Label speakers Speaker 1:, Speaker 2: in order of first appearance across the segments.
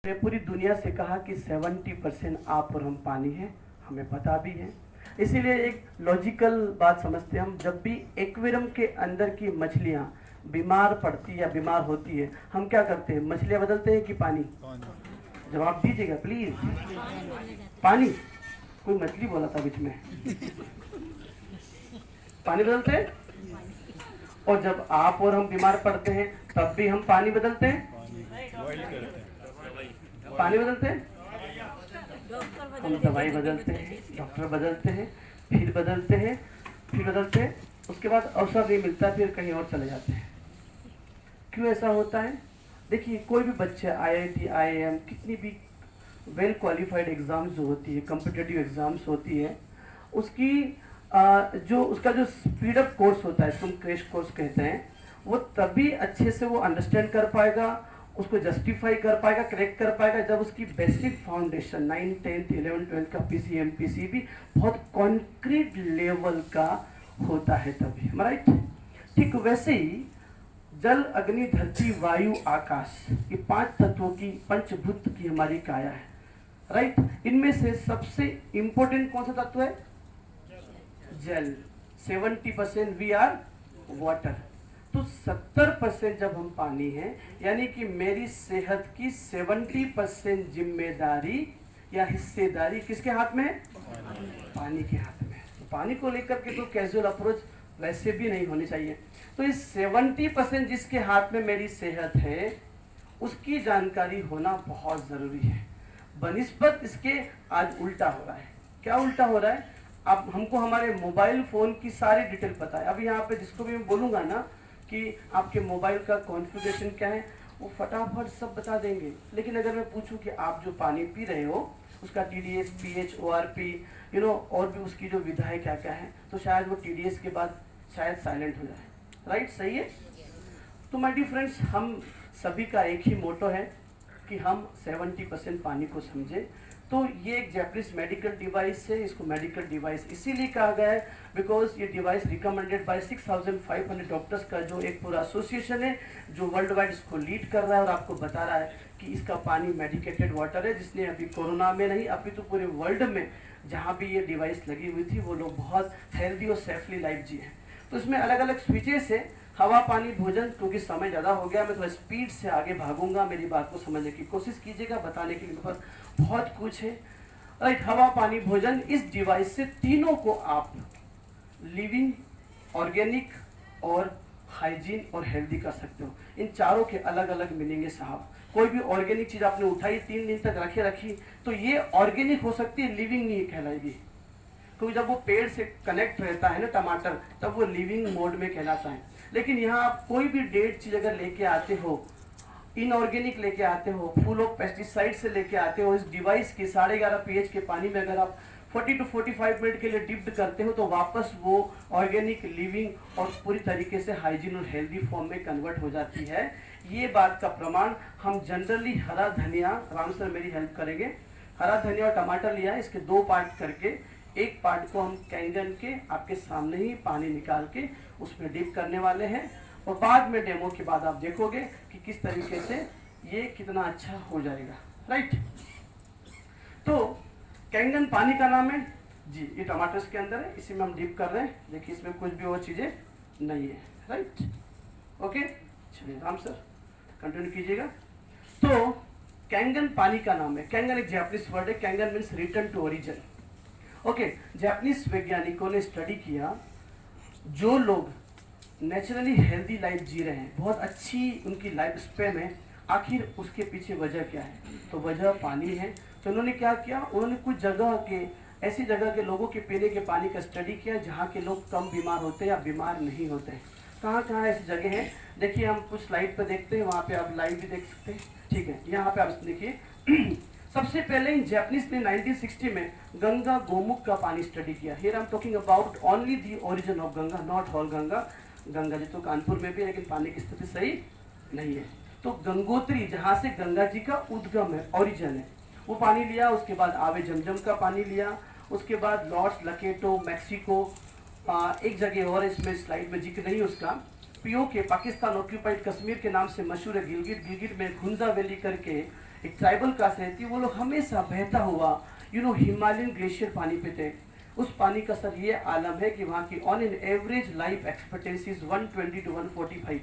Speaker 1: ने पूरी दुनिया से कहा कि 70% आप और हम पानी है, हमें पता भी है। इसीलिए एक लॉजिकल बात समझते हैं हम, जब भी एक्वेरियम के अंदर की मछलियां बीमार पड़ती या बीमार होती है, हम क्या करते हैं? मछलियां बदलते हैं कि पानी? जवाब दीजिएगा प्लीज। पानी। कोई मछली बोला था बीच में। पानी बदलते हैं। और जब आप और हम बीमार पड़ते हैं तब भी हम पानी बदलते हैं। पानी बदलते हैं, हम दवाई बदलते हैं, डॉक्टर बदलते हैं, फिर बदलते हैं, फिर बदलते हैं, उसके बाद अवसर नहीं मिलता, फिर कहीं और चले जाते हैं। क्यों ऐसा होता है? देखिए, कोई भी बच्चे IIT IIM कितनी भी वेल क्वालिफाइड एग्जाम्स जो होती है, कॉम्पिटिटिव एग्जाम्स होती है, उसकी उसका जो स्पीड अप कोर्स होता है, इसको हम क्रैश कोर्स कहते हैं, वो तभी अच्छे से वो अंडरस्टैंड कर पाएगा, उसको जस्टिफाई कर पाएगा, करेक्ट कर पाएगा, जब उसकी बेसिक फाउंडेशन 9, 10, 11, 12 का PC MPC भी बहुत कॉन्क्रीट लेवल का होता है तभी। राइट? ठीक वैसे ही जल, अग्नि, धरती, वायु, आकाश, ये 5 तत्वों की, पंचभूत की हमारी काया है। राइट? इनमें से सबसे इंपॉर्टेंट कौन सा तत्व है? जल। 70% वी आर वाटर। तो 70% जब हम पानी हैं, यानी कि मेरी सेहत की 70% जिम्मेदारी या हिस्सेदारी किसके हाथ में है? पानी के हाथ में। तो पानी को लेकर के तो कैजुअल अप्रोच वैसे भी नहीं होनी चाहिए। तो इस 70% जिसके हाथ में मेरी सेहत है, उसकी जानकारी होना बहुत जरूरी है। बनिस्बत इसके आज उल्टा हो रहा है। क्या उल्टा हो रहा है? अब हमको हमारे मोबाइल फोन की सारी डिटेल पता है। अब यहाँ पे जिसको भी मैं बोलूंगा ना कि आपके मोबाइल का कॉन्फ़िगरेशन क्या है, वो फटाफट सब बता देंगे। लेकिन अगर मैं पूछूं कि आप जो पानी पी रहे हो उसका TDS, pH, ORP, और भी उसकी जो विधाएं क्या क्या है, तो शायद वो TDS के बाद शायद साइलेंट हो जाए। राइट? सही है? तो माय डियर फ्रेंड्स, हम सभी का एक ही मोटो है कि हम 70% पानी को समझे। तो ये एक जैपनीज मेडिकल डिवाइस है। इसको मेडिकल डिवाइस इसीलिए कहा गया है बिकॉज ये डिवाइस रिकमेंडेड बाय 6500 डॉक्टर्स का जो एक पूरा एसोसिएशन है, जो वर्ल्ड वाइड इसको लीड कर रहा है और आपको बता रहा है कि इसका पानी मेडिकेटेड वाटर है, जिसने अभी कोरोना में नहीं, अभी तो पूरे वर्ल्ड में जहाँ भी ये डिवाइस लगी हुई थी वो लोग बहुत हेल्दी और सेफली लाइफ जी है। तो इसमें अलग अलग स्विचेस है, हवा, पानी, भोजन। क्योंकि समय ज़्यादा हो गया, मैं थोड़ा स्पीड से आगे भागूंगा, मेरी बात को समझने की कोशिश कीजिएगा, बताने के लिए मेरे पास बहुत कुछ है। राइट? हवा, पानी, भोजन, इस डिवाइस से तीनों को आप लिविंग, ऑर्गेनिक और हाइजीन और हेल्दी कर सकते हो। इन चारों के अलग अलग मीनिंग है साहब। कोई भी ऑर्गेनिक चीज़ आपने उठाई, 3 दिन तक रखी, तो ये ऑर्गेनिक हो सकती है, लिविंग नहीं कहलाएगी। क्योंकि जब वो पेड़ से कनेक्ट रहता है ना टमाटर, तब वो लिविंग मोड में कहलाता है। लेकिन यहाँ आप कोई भी डेड चीज अगर लेके आते हो, इनऑर्गेनिक लेके आते हो, फुल ऑफ पेस्टिसाइड से लेके आते हो, इस डिवाइस के 11.5 pH के पानी में अगर आप 40 to 45 मिनट के लिए डिप्ड करते हो, तो वापस वो ऑर्गेनिक, लिविंग और पूरी तरीके से हाइजीन और हेल्दी फॉर्म में कन्वर्ट हो जाती है। ये बात का प्रमाण हम जनरली हरा धनिया, राम सर मेरी हेल्प करेंगे, हरा धनिया और टमाटर लिया है, इसके 2 पार्ट करके एक पार्ट को हम कैंगन के आपके सामने ही पानी निकाल के उसमें डिप करने वाले हैं, और बाद में डेमो के बाद आप देखोगे कि किस तरीके से ये कितना अच्छा हो जाएगा। राइट? तो कैंगन पानी का नाम है जी, ये टमाटर्स के अंदर है, इसी में हम डिप कर रहे हैं। देखिए, इसमें कुछ भी और चीजें नहीं है। राइट? ओके, चलिए राम सर कंटिन्यू कीजिएगा। तो कैंगन पानी का नाम है। कैंगन एक जापानीज वर्ड है। Kangen means return to origin. Okay, Japanese वैज्ञानिकों ने स्टडी किया, जो लोग नेचुरली हेल्दी लाइफ जी रहे हैं, बहुत अच्छी उनकी लाइफ स्पैन है, आखिर उसके पीछे वजह क्या है? तो वजह पानी है। तो उन्होंने क्या किया, उन्होंने कुछ जगह के, ऐसी जगह के लोगों के पीने के पानी का स्टडी किया जहाँ के लोग कम बीमार होते हैं या बीमार नहीं होते हैं। कहाँ कहाँ ऐसी जगह है? देखिए, हम कुछ स्लाइड पर देखते हैं, वहाँ पे आप लाइव भी देख सकते हैं। ठीक है, यहाँ पे आप देखिए। सबसे पहले इन जापानीज ने 1960 में गंगा गोमुख का पानी स्टडी किया। Here I am talking about only the origin of Ganga, not whole Ganga. Ganga ji तो कानपुर में भी है, लेकिन पानी की स्थिति सही नहीं है। तो गंगोत्री, जहाँ से गंगा जी का उद्गम है, ओरिजिन है, वो पानी लिया। उसके बाद आवे जमजम का पानी लिया। उसके बाद लॉर्ड्स लकेटो, मैक्सिको, एक जगह और इसमें स्लाइड में जिक्र नहीं उसका, POK, पाकिस्तान ऑक्यूपाइड कश्मीर के नाम से मशहूर है, गिलगिट में खुंजा वैली करके एक ट्राइबल कास्ट रहती है, वो लोग हमेशा बहता हुआ हिमालयन ग्लेशियर पानी पीते हैं। उस पानी का सर ये आलम है कि वहाँ की on an average life expectancy 120 to 145।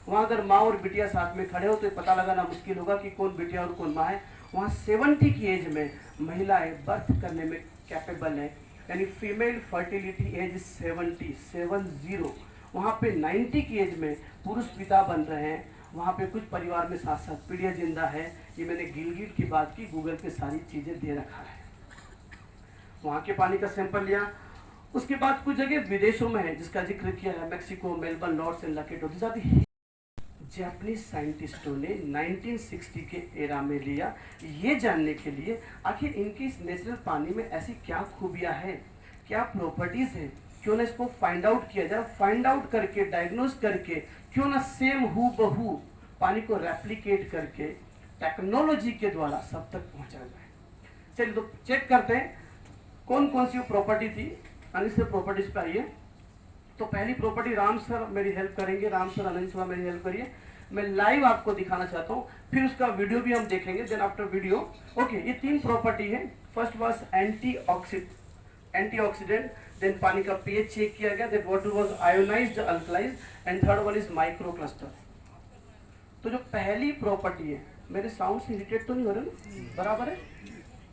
Speaker 1: वहाँ अगर माँ और बिटिया साथ में खड़े हो तो पता लगाना मुश्किल होगा कि कौन बिटिया और कौन माँ है। वहाँ 70 की एज में महिलाएं बर्थ करने में कैपेबल है, यानी फीमेल फर्टिलिटी एज 70। वहाँ पे 90 की एज में पुरुष पिता बन रहे हैं। वहाँ पे कुछ परिवार में साथ साथ पीढ़ियाँ जिंदा है। ये मैंने गिलगिट की बात की, गूगल पे सारी चीज़ें दे रखा है। वहाँ के पानी का सैंपल लिया। उसके बाद कुछ जगह विदेशों में है जिसका जिक्र किया है, Mexico, Melbourne, Lourdes and Tlacote. Japanese साइंटिस्टों ने 1960 के एरा में लिया, ये जानने के लिए आखिर इनकी इस नेचुरल पानी में ऐसी क्या खूबियां हैं, क्या प्रॉपर्टीज हैं, क्यों ना इसको फाइंड आउट किया जाए। फाइंड आउट करके, डायग्नोज करके, क्यों ना सेम हूबहू पानी को रेप्लिकेट करके टेक्नोलॉजी के द्वारा सब तक पहुंचाया जाए। चलिए तो चेक करते हैं कौन कौन सी प्रॉपर्टी थी। अनिल सर प्रॉपर्टीज पे आइए। तो पहली प्रॉपर्टी, राम सर मेरी हेल्प करेंगे, राम सर, अनिल सर मेरी हेल्प करिए। मैं लाइव आपको दिखाना चाहता हूँ, फिर उसका वीडियो भी हम देखेंगे। देन आफ्टर वीडियो ओके, ये 3 प्रॉपर्टी है। फर्स्ट वाज एंटीऑक्सीडेंट, देन पानी का पीएच चेक किया गया, then water was ionised, alkalised, and third one is micro cluster. तो जो पहली प्रॉपर्टी है, मेरे साउंड से इरिटेट तो नहीं हो रहे ना, बराबर है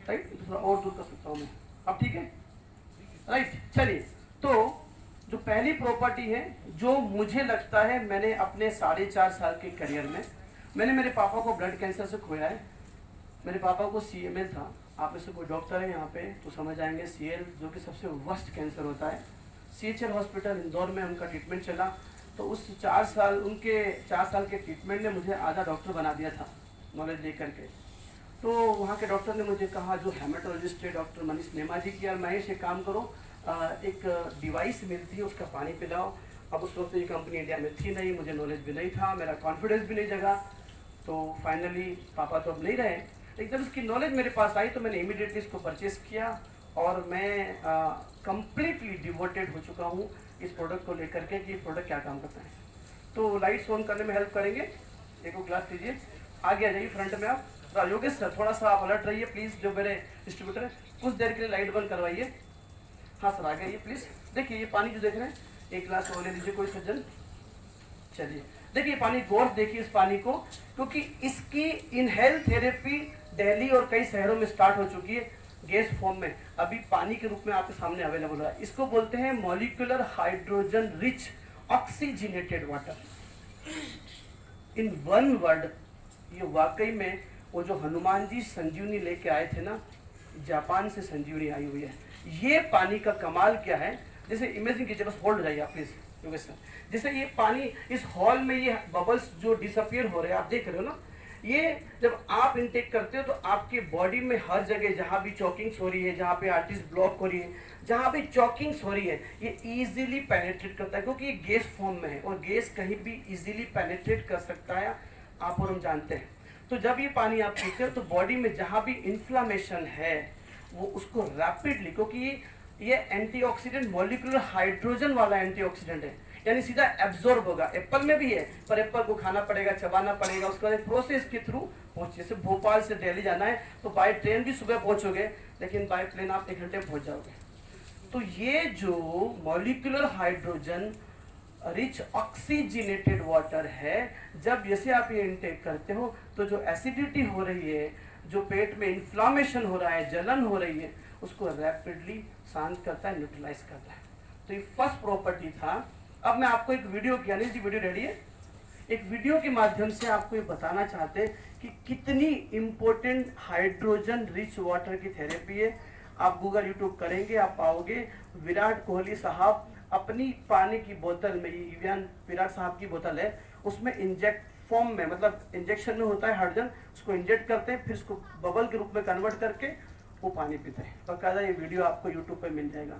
Speaker 1: राइट? थोड़ा और दूर कर सकता हूँ मैं, अब ठीक है राइट? चलिए, तो जो पहली प्रॉपर्टी है, जो मुझे लगता है मैंने अपने 4.5 साल के करियर में, मैंने मेरे पापा को ब्लड कैंसर से खोया है। मेरे पापा को CML था। आप में से कोई डॉक्टर है यहाँ पे तो समझ आएंगे, CL जो कि सबसे वर्स्ट कैंसर होता है। CHL हॉस्पिटल इंदौर में उनका ट्रीटमेंट चला। तो उस 4 साल के ट्रीटमेंट ने मुझे आधा डॉक्टर बना दिया था, नॉलेज दे करके। तो वहाँ के डॉक्टर ने मुझे कहा, जो हेमेटोलॉजिस्ट है डॉक्टर मनीष नेमा जी, की यार महेश एक काम करो, एक डिवाइस मिलती है उसका पानी पिलाओ। अब उस वक्त ये कंपनी इंडिया में थी नहीं, मुझे नॉलेज भी नहीं था, मेरा कॉन्फिडेंस भी नहीं जगा। तो फाइनली पापा तो अब नहीं रहे, लेकिन जब उसकी नॉलेज मेरे पास आई तो मैंने इमीडिएटली इसको परचेस किया और मैं कम्प्लीटली डिवोटेड हो चुका हूँ इस प्रोडक्ट को लेकर के कि ये प्रोडक्ट क्या काम करता है। तो लाइट्स ऑन करने में हेल्प करेंगे। एक ग्लास लीजिए, आगे आ जाइए फ्रंट में आप। योगेश सर थोड़ा सा आप अलर्ट रहिए प्लीज़, जो मेरे डिस्ट्रीब्यूटर है, कुछ देर के लिए लाइट बंद करवाइए। हाँ सर, आगे आइए प्लीज़। देखिए ये पानी जो देख रहे हैं, एक गिलास और ले लीजिए कोई सज्जन। चलिए देखिए पानी, गौर देखिए इस पानी को, क्योंकि इसकी इनहेल थेरेपी दिल्ली और कई शहरों में स्टार्ट हो चुकी है गैस फॉर्म में, अभी पानी के रूप में आपके सामने अवेलेबल है। इसको बोलते हैं molecular hydrogen rich oxygenated water. In one word, ये वाकई में वो जो हनुमान जी संजीवनी लेके आए थे ना, जापान से संजीवनी आई हुई है। ये पानी का कमाल क्या है, जैसे इमेजिन कीजिए, बस होल्ड जाइए आप प्लीज योगेश सर। जैसे ये पानी इस हॉल में, ये बबल्स जो डिसअपियर हो रहे हैं आप देख रहे हो ना, ये जब आप इनटेक करते हो तो आपके बॉडी में हर जगह जहाँ भी चॉकिंग्स हो रही है, जहाँ पे आर्टिस्ट ब्लॉक हो रही है, जहाँ भी चॉकिंग्स हो रही है, ये इजीली पेनिट्रेट करता है, क्योंकि ये गैस फॉर्म में है और गैस कहीं भी इजीली पेनिट्रेट कर सकता है, आप और हम जानते हैं। तो जब ये पानी आप पीते हो तो बॉडी में जहाँ भी इन्फ्लामेशन है वो उसको रैपिडली, क्योंकि ये एंटीऑक्सीडेंट मॉलिक्यूलर हाइड्रोजन वाला एंटीऑक्सीडेंट है, यानी सीधा एब्जॉर्ब होगा। एप्पल में भी है, पर एप्पल को खाना पड़ेगा, चबाना पड़ेगा, उसके बाद प्रोसेस के थ्रू पहुंचे। जैसे भोपाल से दिल्ली जाना है तो बाय ट्रेन भी सुबह पहुंचोगे, लेकिन बाय प्लेन आप 1 घंटे पहुंच जाओगे। तो ये जो molecular hydrogen rich oxygenated water है, जब जैसे आप ये इनटेक करते हो तो जो एसिडिटी हो रही है, जो पेट में इन्फ्लामेशन हो रहा है, जलन हो रही है, उसको रैपिडली शांत करता है, न्यूट्रलाइज करता है। तो ये फर्स्ट प्रॉपर्टी था। अब मैं आपको एक वीडियो की, अनिल जी वीडियो रेडी है, एक वीडियो के माध्यम से आपको ये बताना चाहते हैं कि कितनी इंपॉर्टेंट हाइड्रोजन रिच वाटर की थेरेपी है। आप गूगल यूट्यूब करेंगे, आप पाओगे विराट कोहली साहब अपनी पानी की बोतल में, विराट साहब की बोतल है, उसमें इंजेक्ट फॉर्म में, मतलब इंजेक्शन में होता है हाइड्रोजन, उसको इंजेक्ट करते हैं, फिर उसको बबल के रूप में कन्वर्ट करके वो पानी पीते हैं। बकायदा ये वीडियो आपको यूट्यूब पे मिल जाएगा।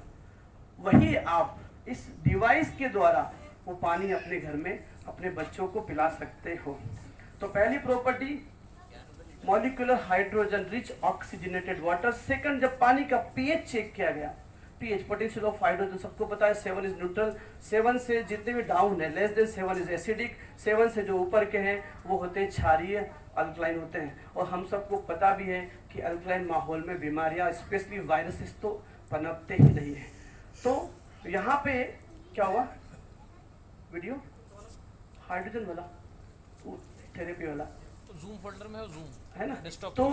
Speaker 1: वही आप इस डिवाइस के द्वारा वो पानी अपने घर में अपने बच्चों को पिला सकते हो। तो पहली property molecular hydrogen rich oxygenated water. Second, जब पानी का पीएच चेक किया गया, पीएच पोटेंशियल ऑफ हाइड्रोजन सबको पता है 7 इज न्यूट्रल, 7 से जितने भी डाउन है लेस देन 7 इज एसिडिक, 7 से जो ऊपर के हैं वो होते हैं क्षारीय अल्कलाइन होते हैं, और हम सबको पता भी है कि अल्कलाइन माहौल में बीमारियां स्पेशली वायरसेस तो पनपते ही नहीं है। तो यहाँ पे क्या हुआ, वीडियो हाइड्रोजन वाला थेरेपी वाला
Speaker 2: जूम फोल्डर में
Speaker 1: है ना।
Speaker 2: डेस्कटॉप
Speaker 1: तो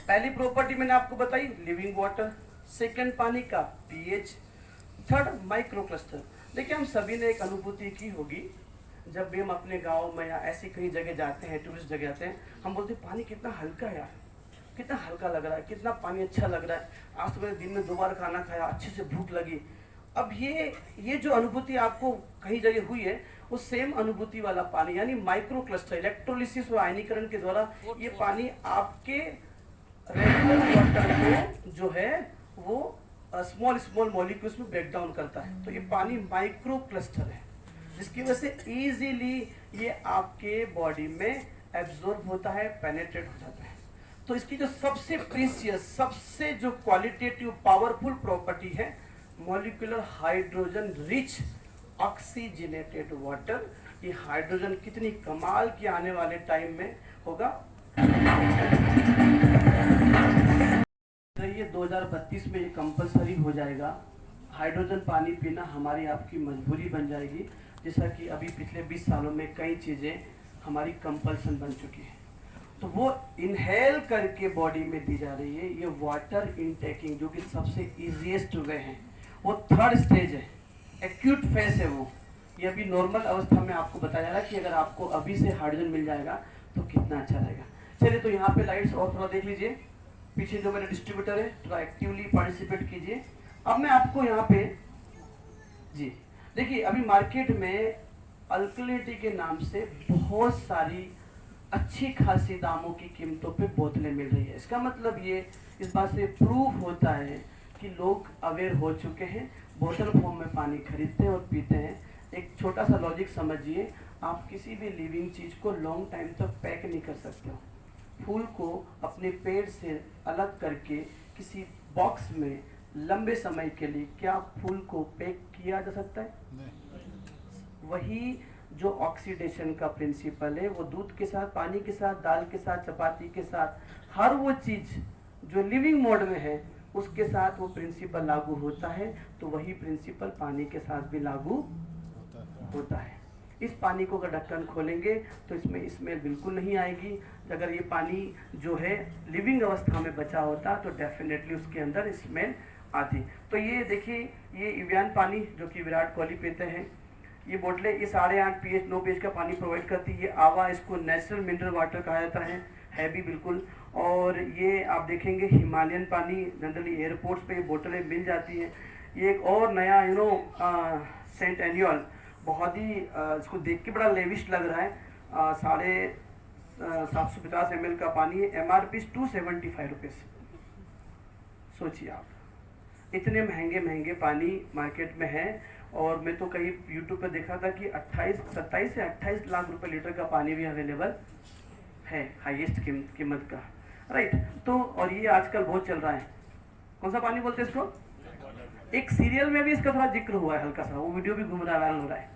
Speaker 1: पहली प्रॉपर्टी मैंने आपको बताई लिविंग वाटर, सेकंड पानी का पीएच, थर्ड माइक्रो क्लस्टर। देखिए हम सभी ने एक अनुभूति की होगी, जब भी हम अपने गांव में या ऐसी कहीं जगह जाते हैं, टूरिस्ट जगह जाते हैं, हम बोलते हैं पानी कितना हल्का है यार, कितना हल्का लग रहा है, कितना पानी अच्छा लग रहा है, आज तो मैंने दिन में 2 बार खाना खाया, अच्छे से भूख लगी। अब ये जो अनुभूति आपको कहीं जगह हुई है, वो सेम अनुभूति वाला पानी यानी माइक्रो क्लस्टर इलेक्ट्रोलिसिस और आयनीकरण के द्वारा ये पानी आपके रेगुलर वाटर को जो है वो स्मॉल स्मॉल मॉलिक्यूल्स में ब्रेक डाउन करता है। तो ये पानी माइक्रो क्लस्टर है, जिसकी वजह से इजीली ये आपके बॉडी में एब्जॉर्ब होता है, पेनेट्रेट हो जाता है। तो इसकी जो सबसे प्रीशियस, सबसे जो क्वालिटेटिव पावरफुल प्रॉपर्टी है, molecular hydrogen rich oxygenated water. ये हाइड्रोजन कितनी कमाल की आने वाले टाइम में होगा, तो ये 2032 में ये कंपलसरी हो जाएगा। हाइड्रोजन पानी पीना हमारी आपकी मजबूरी बन जाएगी, जैसा कि अभी पिछले 20 सालों में कई चीज़ें हमारी कंपल्सन बन चुकी है। तो वो इनहेल करके बॉडी में दी जा रही है। ये वाटर इनटेकिंग जो कि सबसे ईजीएस्ट वे है, वो थर्ड स्टेज है, एक्यूट फेज है वो। ये अभी नॉर्मल अवस्था में आपको बताया जा रहा है कि अगर आपको अभी से हाइड्रोजन मिल जाएगा तो कितना अच्छा रहेगा। चलिए तो यहाँ पे लाइट्स और थोड़ा देख लीजिए, पीछे जो मेरे डिस्ट्रीब्यूटर है थोड़ा एक्टिवली पार्टिसिपेट कीजिए। अब मैं आपको यहाँ पे जी देखिए, अभी मार्केट में अल्कलिनिटी के नाम से बहुत सारी अच्छी खासी दामों की कीमतों पे बोतलें मिल रही है। इसका मतलब ये इस बात से प्रूफ होता है कि लोग अवेयर हो चुके हैं, बोतल फॉर्म में पानी खरीदते हैं और पीते हैं। एक छोटा सा लॉजिक समझिए, आप किसी भी लिविंग चीज़ को लॉन्ग टाइम तक पैक नहीं कर सकते हो। फूल को अपने पेड़ से अलग करके किसी बॉक्स में लंबे समय के लिए क्या फूल को पैक किया जा सकता है? नहीं। वही जो ऑक्सीडेशन का प्रिंसिपल है, वो दूध के साथ, पानी के साथ, दाल के साथ, चपाती के साथ, हर वो चीज़ जो लिविंग मोड में है उसके साथ वो प्रिंसिपल लागू होता है। तो वही प्रिंसिपल पानी के साथ भी लागू होता है। इस पानी को अगर ढक्कन खोलेंगे तो इसमें स्मेल बिल्कुल नहीं आएगी। अगर ये पानी जो है लिविंग अवस्था में बचा होता तो डेफिनेटली उसके अंदर स्मेल आती। तो ये देखिए, ये इवियान पानी जो कि विराट कोहली पीते हैं, ये बोतलें ये 8.5 pH 9 pH का पानी प्रोवाइड करती है। आवा इसको नेचुरल मिनरल वाटर कहा जाता है भी बिल्कुल। और ये आप देखेंगे हिमालयन पानी जनरली एयरपोर्ट्स पे ये बोतलें मिल जाती हैं। ये एक और नया सेंट एनुअल, बहुत ही इसको देख के बड़ा लेविश लग रहा है, 750 ml का पानी है, MRP 275 रुपीज़। सोचिए आप, इतने महंगे महंगे पानी मार्केट में है। और मैं तो कहीं यूट्यूब पे देखा था कि 27 से 28 लाख रुपए लीटर का पानी भी अवेलेबल है, हाईएस्ट कीमत का, राइट। तो और ये आजकल बहुत चल रहा है, कौन सा पानी बोलते हैं इसको? एक सीरियल में भी इसका थोड़ा जिक्र हुआ है हल्का सा, वो वीडियो भी घूम रहा है, वायरल हो रहा है,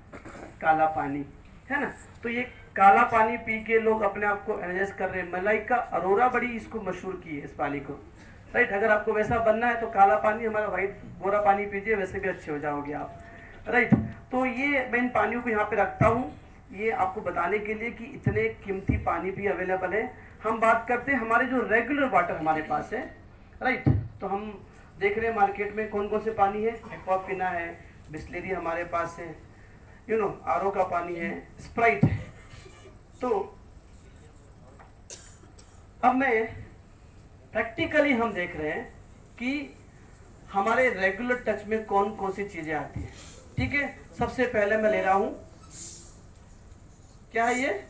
Speaker 1: काला पानी, है ना। तो ये काला पानी पी के लोग अपने आप को एनर्जाइज कर रहे हैं। मलाइका अरोरा बड़ी इसको मशहूर की है इस पानी को, राइट। अगर आपको वैसा बनना है तो काला पानी, हमारा वाइट गोरा पानी पीजिए, वैसे भी अच्छे हो जाओगे आप, राइट। तो ये मैं इन पानियों को यहाँ पे रखता हूँ, ये आपको बताने के लिए कि इतने कीमती पानी भी अवेलेबल है। हम बात करते हैं हमारे जो रेगुलर वाटर हमारे पास है, राइट। तो हम देख रहे हैं मार्केट में कौन कौन से पानी है। एक्वाफिना है, बिस्लेरी हमारे पास है, आरओ का पानी है, स्प्राइट है। तो अब मैं प्रैक्टिकली हम देख रहे हैं कि हमारे रेगुलर टच में कौन कौन सी चीजें आती हैं, ठीक है। सबसे पहले मैं ले रहा हूं, क्या है ये?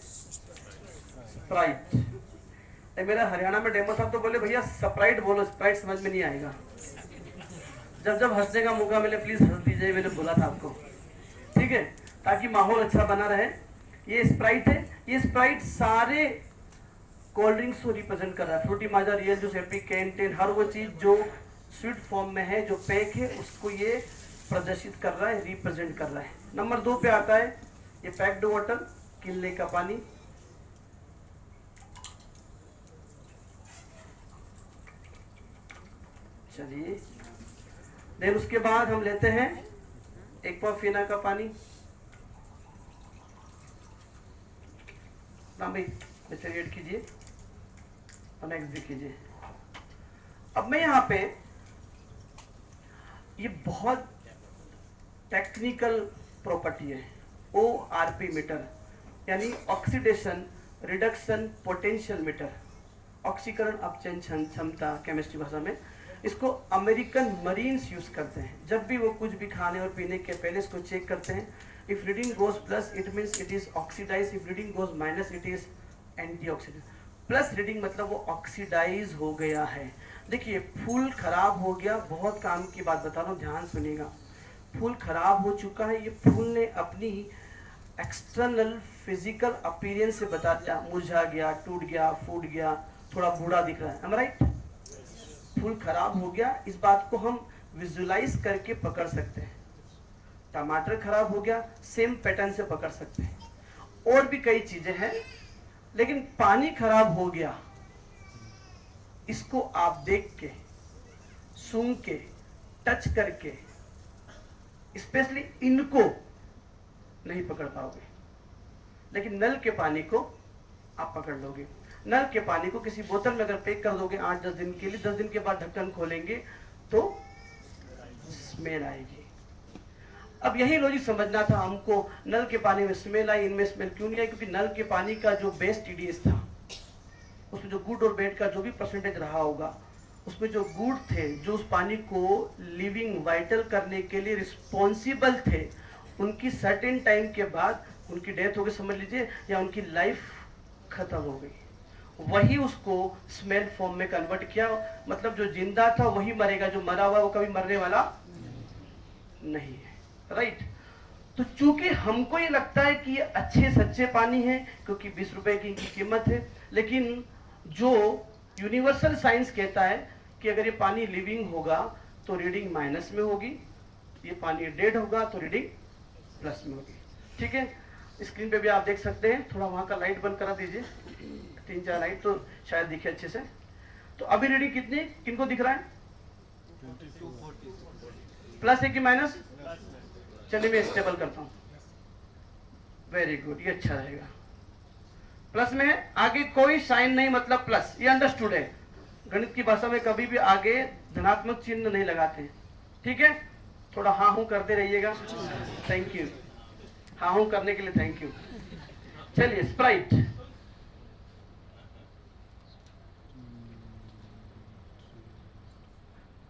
Speaker 1: स्प्राइट। मेरा हरियाणा में डेमो साहब तो बोले भैया स्प्राइट बोलो, स्प्राइट समझ में नहीं आएगा। जब जब हंसने का मौका मिले प्लीज हंस दीजिए, मैंने बोला था आपको, ठीक है, ताकि माहौल अच्छा बना रहे। ये स्प्राइट है। ये स्प्राइट सारे कोल्ड ड्रिंक्स को रिप्रेजेंट कर रहा है, फ्रूटी माजा, रियल जूस, एपिक, कैंटेन, हर वो चीज जो स्वीट फॉर्म में है, जो पैक है, उसको ये प्रदर्शित कर रहा है, रिप्रेजेंट कर रहा है। नंबर 2 पे आता है ये पैक्ड वाटर, किनले का पानी, चलिए, देन उसके बाद हम लेते हैं एक पाव फेना का पानी। राम भाई मिक्सर ऐड कीजिए और नेक्स्ट भी कीजिए। अब मैं यहाँ पे ये बहुत टेक्निकल प्रॉपर्टी है, ORP मीटर, यानी ऑक्सीडेशन रिडक्शन पोटेंशियल मीटर, ऑक्सीकरण अपचयन क्षमता केमिस्ट्री भाषा में। इसको अमेरिकन मरीन्स यूज करते हैं। जब भी वो कुछ भी खाने और पीने के पहले इसको चेक करते हैं। If reading goes plus it means it is oxidise, if reading goes minus it is antioxidant. Plus reading मतलब वो ऑक्सीडाइज हो गया है। देखिए फूल खराब हो गया, बहुत काम की बात बता रहा हूँ, ध्यान सुनिएगा। फूल खराब हो चुका है, ये फूल ने अपनी एक्सटर्नल फिजिकल अपीयरेंस से बता दिया, मुरझा गया, टूट गया, फूट गया, थोड़ा बूढ़ा दिख रहा है। am I right? फूल खराब हो गया, इस बात को हम विजुलाइज करके पकड़ सकते हैं। टमाटर खराब हो गया, सेम पैटर्न से पकड़ सकते हैं। और भी कई चीजें हैं, लेकिन पानी खराब हो गया, इसको आप देख के, सूंघ के, टच करके, स्पेशली इनको नहीं पकड़ पाओगे, लेकिन नल के पानी को आप पकड़ लोगे। नल के पानी को किसी बोतल में अगर पैक कर दोगे 8-10 दिन के लिए, 10 दिन के बाद ढक्कन खोलेंगे तो स्मेल आएगी। अब यही लॉजिक समझना था हमको, नल के पानी में स्मेल आई, इनमें स्मेल क्यों नहीं आई? क्योंकि नल के पानी का जो बेस TDS था, उसमें जो गुड और बैड का जो भी परसेंटेज रहा होगा, उसमें जो गुड थे, जो उस पानी को लिविंग वाइटल करने के लिए रिस्पॉन्सिबल थे, उनकी सर्टेन टाइम के बाद उनकी डेथ हो गई समझ लीजिए, या उनकी लाइफ खत्म हो गई। वही उसको स्मेल फॉर्म में कन्वर्ट किया। मतलब जो जिंदा था वही मरेगा, जो मरा हुआ वो कभी मरने वाला नहीं है। राइट? तो चूंकि हमको ये लगता है कि ये अच्छे सच्चे पानी है, क्योंकि 20 रुपए की इनकी कीमत है, लेकिन जो यूनिवर्सल साइंस कहता है कि अगर ये पानी लिविंग होगा तो रीडिंग माइनस में होगी, ये पानी डेड होगा तो रीडिंग प्लस में होगी। ठीक है, स्क्रीन पे भी आप देख सकते हैं। थोड़ा वहां का लाइट बंद करा दीजिए, 3-4 लाइट तो शायद दिखे अच्छे से। तो अभी रीडिंग कितनी, किनको दिख रहा है? प्लस है कि माइनस? चलिए मैं स्टेबल करता हूं। वेरी गुड, ये अच्छा रहेगा। प्लस में है, आगे कोई साइन नहीं मतलब प्लस, ये अंडरस्टूड है। गणित की भाषा में कभी भी आगे धनात्मक चिन्ह नहीं लगाते हैं। ठीक है, थोड़ा हाँ हूं करते रहिएगा। थैंक यू, हाँ हूं करने के लिए थैंक यू। चलिए स्प्राइट,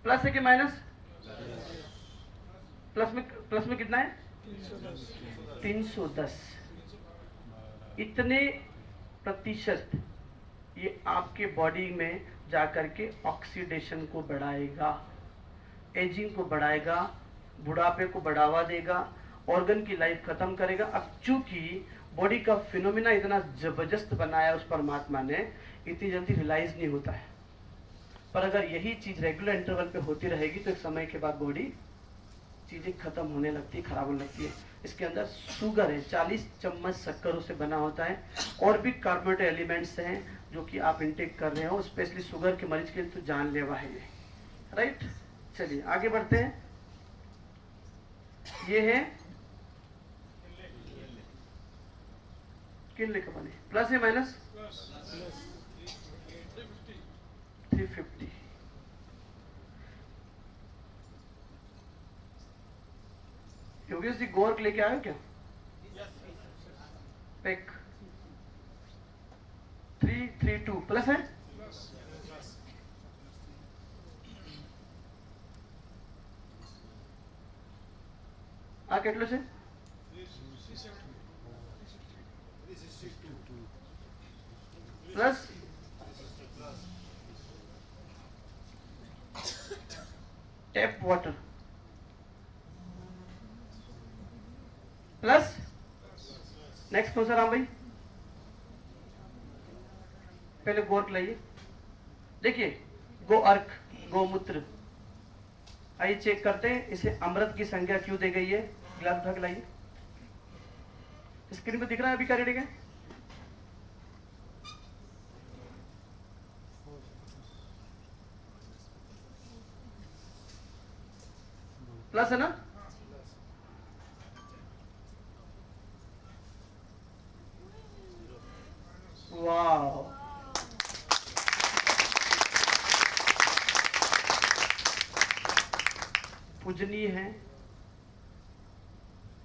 Speaker 1: प्लस है कि माइनस? प्लस में कितना है? 310। इतने प्रतिशत ये आपके बॉडी में जाकर के ऑक्सीडेशन को बढ़ाएगा, एजिंग को बढ़ाएगा, बुढ़ापे को बढ़ावा देगा, ऑर्गन की लाइफ खत्म करेगा। अब चूंकि बॉडी का फिनोमिना इतना जबरदस्त बनाया उस परमात्मा ने, इतनी जल्दी रियलाइज नहीं होता है। पर अगर यही चीज रेगुलर इंटरवल पे होती रहेगी तो एक समय के बाद बॉडी चीजें खत्म होने लगती है, खराब होने लगती है। इसके अंदर शुगर है, 40 चम्मच शक्करों से बना होता है, और भी कार्बोनेटेड एलिमेंट्स हैं जो कि आप इंटेक कर रहे हो, स्पेशली शुगर के मरीज के लिए तो जानलेवा है ये। राइट? चलिए आगे बढ़ते हैं। ये है किन लेकर बने, प्लस है माइनस? 350। योगेश जी गोर्क लेके आए क्या? पैक 332 प्लस है। आ કેટલું છે? Plus tap water plus next कौन सा राम भाई? पहले गोर्क लाइए। देखिए गो अर्क, गोमूत्र। आइए चेक करते हैं इसे अमृत की संज्ञा क्यों दी गई है। गिलास उठा के लाइए। स्क्रीन पे दिख रहा है अभी क्या रीडिंग है? प्लस है ना? वाह, पूजनीय है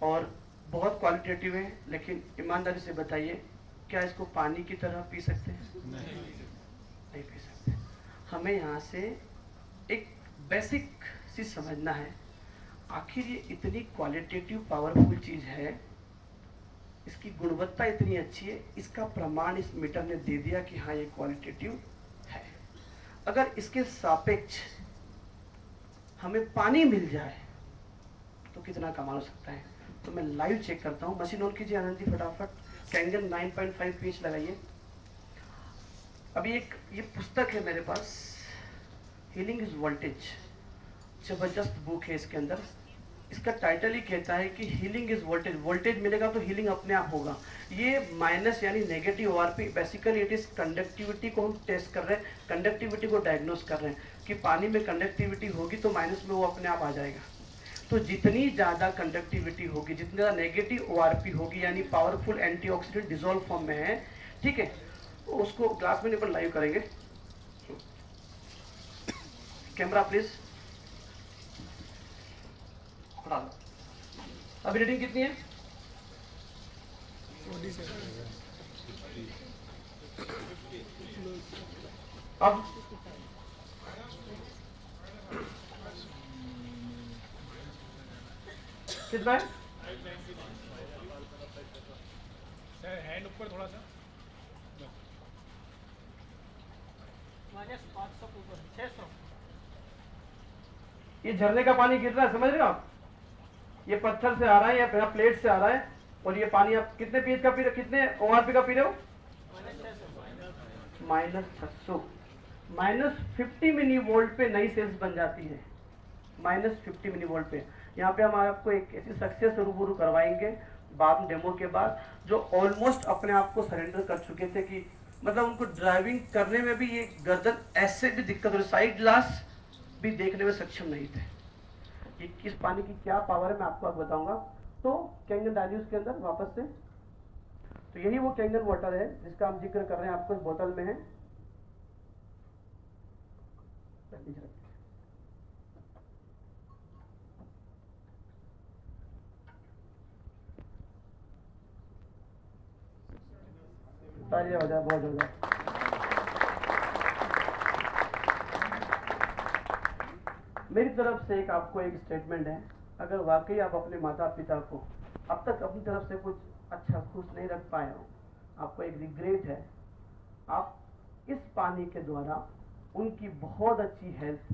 Speaker 1: और बहुत क्वालिटेटिव है, लेकिन ईमानदारी से बताइए, क्या इसको पानी की तरह पी सकते हैं? नहीं पी सकते। हमें यहाँ से एक बेसिक चीज समझना है, आखिर ये इतनी क्वालिटेटिव पावरफुल चीज है, इसकी गुणवत्ता इतनी अच्छी है, इसका प्रमाण इस मीटर ने दे दिया कि हाँ ये क्वालिटेटिव है। अगर इसके सापेक्ष हमें पानी मिल जाए तो कितना कमाल हो सकता है। तो मैं लाइव चेक करता हूँ। मशीन ऑन कीजिए आनंद जी फटाफट। कैंगन 9.5 pH लगाइए। अभी एक ये पुस्तक है मेरे पास, हीलिंग इज वोल्टेज, जबरदस्त बुक है। इसके अंदर इसका टाइटल ही कहता है कि हीलिंग इज वोल्टेज, वोल्टेज मिलेगा तो हीलिंग अपने आप होगा। ये माइनस यानी negative ORP, basically it is conductivity को हम टेस्ट कर रहे हैं, कंडक्टिविटी को डायग्नोस कर रहे हैं कि पानी में कंडक्टिविटी होगी तो माइनस में वो अपने आप आ जाएगा। तो जितनी ज़्यादा कंडक्टिविटी होगी, जितनी ज़्यादा नेगेटिव ओआरपी होगी, यानी पावरफुल एंटीऑक्सीडेंट डिसॉल्व फॉर्म में है, ठीक है, तो उसको ग्लास में अपन लाइव करेंगे। Camera please. अभी रीडिंग कितनी है? अब कितना है?
Speaker 2: हैंड ऊपर थोड़ा सा,
Speaker 1: ये झरने का पानी गिर रहा है, समझ रहे हो आप? ये पत्थर से आ रहा है या प्लेट से आ रहा है, और ये पानी आप कितने पीएच का पी रहे, कितने ओआरपी का पी रहे हो? -600। -50 मिली वोल्ट पे नई सेल्स बन जाती है, -50 मिली वोल्ट पे। यहाँ पे हम आपको एक ऐसी सक्सेस रूबरू करवाएंगे बाद में डेमो के बाद, जो ऑलमोस्ट अपने आप को सरेंडर कर चुके थे, कि मतलब उनको ड्राइविंग करने में भी ये गर्दन ऐसे भी दिक्कत हो रही, साइड ग्लास भी देखने में सक्षम नहीं थे। ये किस पानी की क्या पावर है मैं आपको बताऊंगा। तो कैंगन डालिए उसके अंदर वापस से। तो यही वो कैंगन वाटर है जिसका हम जिक्र कर रहे हैं, आपको इस बोतल में है। तालियां हो जाए बहुत ज्यादा। मेरी तरफ से एक आपको एक स्टेटमेंट है, अगर वाकई आप अपने माता पिता को अब तक अपनी तरफ से कुछ अच्छा खुश नहीं रख पाए हो, आपको एक रिग्रेट है, आप इस पानी के द्वारा उनकी बहुत अच्छी हेल्थ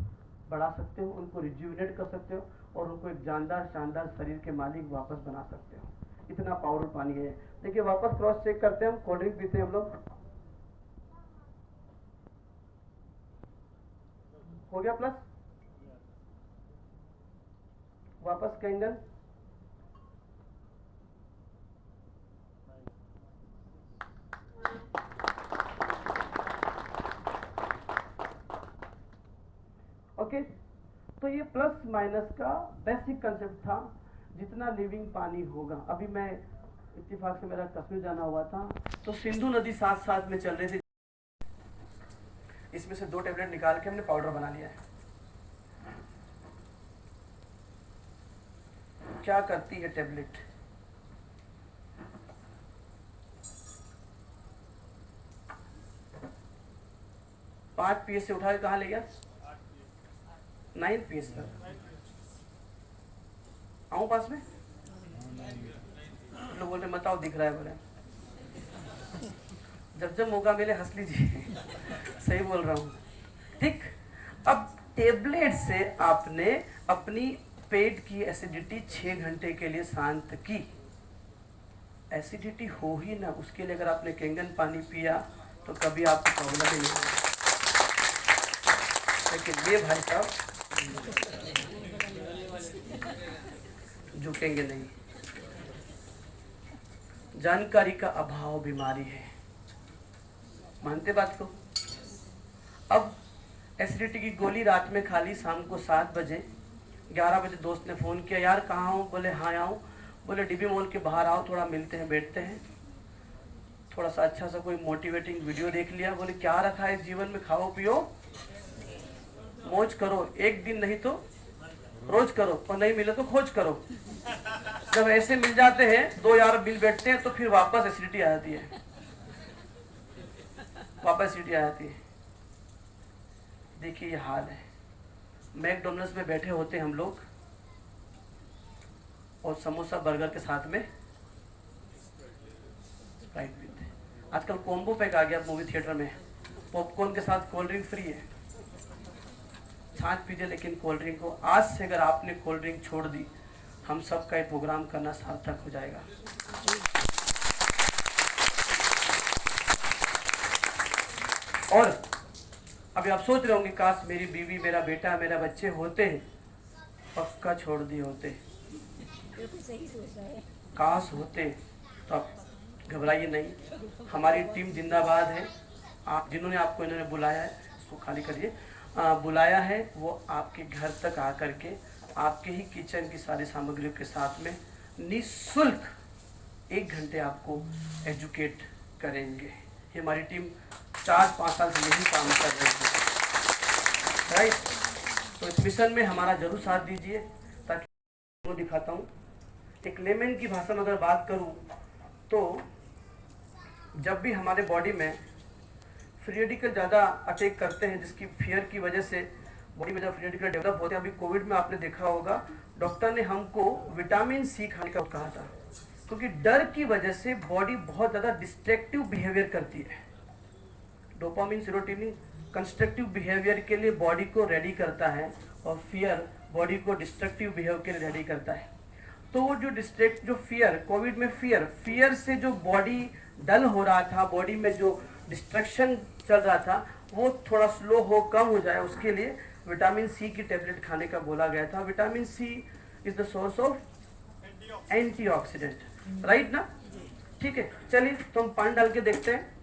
Speaker 1: बढ़ा सकते हो, उनको रिज्यूविनेट कर सकते हो, और उनको एक जानदार शानदार शरीर के मालिक वापस बना सकते हो। इतना पावरफुल पानी है। देखिए वापस क्रॉस चेक करते हैं हम। कोल्ड ड्रिंक पीते हैं हम लोग, हो गया प्लस। वापस कैंगन, ओके। तो ये प्लस माइनस का बेसिक कंसेप्ट था। जितना लिविंग पानी होगा, अभी मैं इत्तेफाक से मेरा कश्मीर जाना हुआ था, तो सिंधु नदी साथ साथ में चल रही थी। इसमें से 2 टेबलेट निकाल के हमने पाउडर बना लिया है। क्या करती है टेबलेट? पाँच पीएस से उठा के कहाँ ले गया? 9 पीएस तक। आऊं पास में? लोग बोलते मत आओ, दिख रहा है। बोले जब जब मौका मिले हंस लीजिए। सही बोल रहा हूँ, ठीक। अब टेबलेट से आपने अपनी पेट की एसिडिटी 6 घंटे के लिए शांत की। एसिडिटी हो ही ना, उसके लिए अगर आपने कैंगन पानी पिया तो कभी आपको प्रॉब्लम ही नहीं होगी। लेकिन ये भाई साहब झुकेंगे नहीं। जानकारी का अभाव बीमारी है, मानते बात को? अब एसिडिटी की गोली रात में खा ली, शाम को 7 बजे, 11 बजे दोस्त ने फ़ोन किया, यार कहाँ हूँ? बोले हाँ आऊँ। बोले डीबी मॉल के बाहर आओ, थोड़ा मिलते हैं, बैठते हैं, थोड़ा सा अच्छा सा कोई मोटिवेटिंग वीडियो देख लिया। बोले क्या रखा है जीवन में, खाओ पियो मौज करो, एक दिन नहीं तो रोज करो, और नहीं मिले तो खोज करो। जब ऐसे मिल जाते हैं, 2 यार मिल बैठते हैं, तो फिर वापस एसिडिटी आ जाती है, वापस एसिडिटी आ जाती है। देखिए ये हाल है। मैकडोनल्ड्स में बैठे होते हैं हम लोग, और समोसा बर्गर के साथ में स्प्राइट पीते हैं। आजकल कॉम्बो पैक आ गया मूवी थिएटर में, पॉपकॉर्न के साथ कोल्ड ड्रिंक फ्री है। छाछ पीजिए लेकिन कोल्ड ड्रिंक को। आज से अगर आपने कोल्ड ड्रिंक छोड़ दी, हम सब का ये प्रोग्राम करना सार्थक हो जाएगा। और अभी आप सोच रहे होंगे काश मेरी बीवी, मेरा बेटा, मेरा बच्चे होते हैं, पक्का छोड़ दिए होते।
Speaker 3: सही सोचा है।
Speaker 1: काश होते तो आप घबराइए नहीं, हमारी टीम जिंदाबाद है। आप जिन्होंने आपको इन्होंने बुलाया है, इसको खाली करिए, बुलाया है, वो आपके घर तक आकर के आपके ही किचन की सारी सामग्रियों के साथ में निःशुल्क 1 घंटे आपको एजुकेट करेंगे। ये हमारी टीम 4-5 साल से यही काम कर रही है, राइट। तो इस मिशन में हमारा जरूर साथ दीजिए, ताकि मैं दिखाता हूँ। एक लेमन की भाषा में अगर बात करूँ तो जब भी हमारे बॉडी में फ्री रेडिकल ज़्यादा अटैक करते हैं, जिसकी फियर की वजह से बॉडी में जब फ्री रेडिकल डेवलप होते हैं, अभी कोविड में आपने देखा होगा डॉक्टर ने हमको विटामिन सी खाने का कहा था, क्योंकि डर की वजह से बॉडी बहुत ज़्यादा डिस्ट्रक्टिव बिहेवियर करती है। डोपामिन सेरोटोनिन कंस्ट्रक्टिव बिहेवियर के लिए बॉडी को रेडी करता है, और फियर बॉडी को डिस्ट्रक्टिव बिहेवियर के लिए रेडी करता है। तो वो जो फियर, कोविड में फियर से जो बॉडी डल हो रहा था, बॉडी में जो डिस्ट्रक्शन चल रहा था, वो थोड़ा स्लो हो, कम हो जाए, उसके लिए विटामिन सी की टेबलेट खाने का बोला गया था। Vitamin C is the source of antioxidant, right ना? ठीक है, चलिए तो हम पानी डाल के देखते हैं।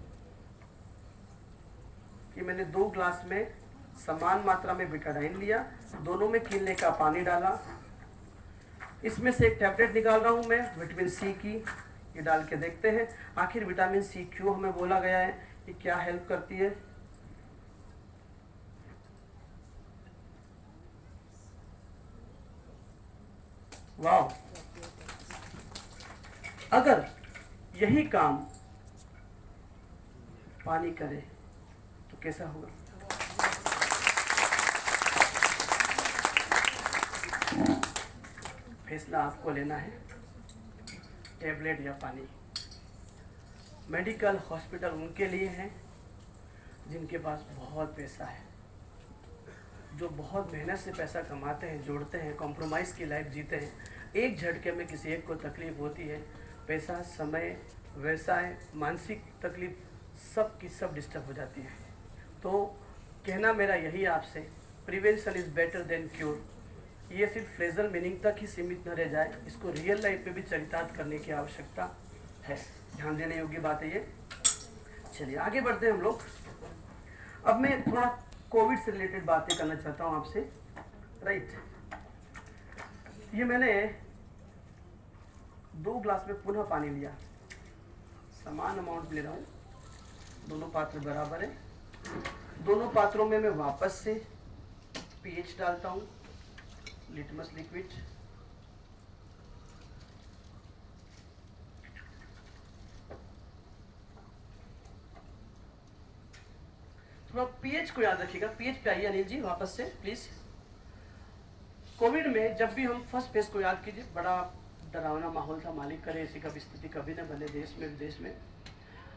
Speaker 1: कि मैंने 2 ग्लास में समान मात्रा में बिटाडाइन लिया, दोनों में किनले का पानी डाला, इसमें से एक टैबलेट निकाल रहा हूं मैं विटामिन सी की, ये डाल के देखते हैं आखिर विटामिन सी क्यों हमें बोला गया है, ये क्या हेल्प करती है। वाह, अगर यही काम पानी करे तो कैसा होगा? फैसला आपको लेना है, टैबलेट या पानी। मेडिकल हॉस्पिटल उनके लिए हैं जिनके पास बहुत पैसा है, जो बहुत मेहनत से पैसा कमाते हैं, जोड़ते हैं, कॉम्प्रोमाइज़ की लाइफ जीते हैं। एक झटके में किसी एक को तकलीफ होती है, पैसा, समय, व्यवसाय, मानसिक तकलीफ, सब की सब डिस्टर्ब हो जाती है। तो कहना मेरा यही आपसे, prevention is better than cure. ये सिर्फ फ्रेजल मीनिंग तक ही सीमित न रह जाए, इसको रियल लाइफ पे भी चरितार्थ करने की आवश्यकता है। ध्यान देने योग्य बात है ये। चलिए आगे बढ़ते हैं हम लोग। अब मैं थोड़ा कोविड से रिलेटेड बातें करना चाहता हूँ आपसे, राइट। ये मैंने 2 ग्लास में पुनः पानी लिया, समान अमाउंट ले रहा हूँ, दोनों पात्र बराबर है। दोनों पात्रों में मैं वापस से पीएच डालता हूँ, लिटमस लिक्विड। थोड़ा पीएच को याद रखिएगा, पीएच पे आइए अनिल जी वापस से प्लीज। कोविड में जब भी हम फर्स्ट फेज को याद कीजिए, बड़ा डरावना माहौल था, मालिक करे ऐसी कभी स्थिति कभी न बने देश में विदेश में।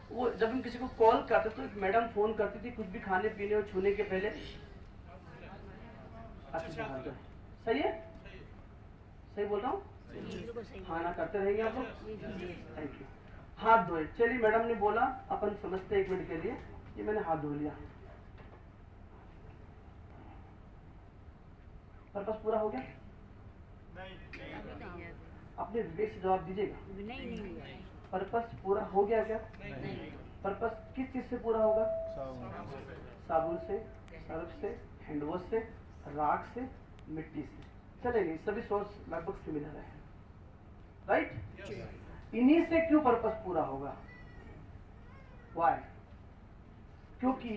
Speaker 1: वो जब हम किसी को कॉल करते तो एक मैडम फोन करती थी कुछ भी खाने पीने और छूने के पहले। अच्छा सही है, सही बोल रहा हूँ? हाँ ना, करते रहेंगे आप लोग, थैंक यू। हाथ धोए, चलिए मैडम ने बोला, अपन समझते हैं 1 मिनट के लिए। ये मैंने हाथ धो लिया, पर्पस पूरा हो गया? अपने विवेक से जवाब दीजिएगा।
Speaker 3: नहीं,
Speaker 1: पर्पस पूरा हो गया क्या? पर्पस किस चीज से पूरा होगा? साबुन से, सर्फ से, हैंड वॉश से, राख से, मिट्टी से। चलेंगे, सभी सोर्स लगभग सिमिलर है, राइट? इन्हीं से क्यों पर्पस पूरा होगा? वाई? क्योंकि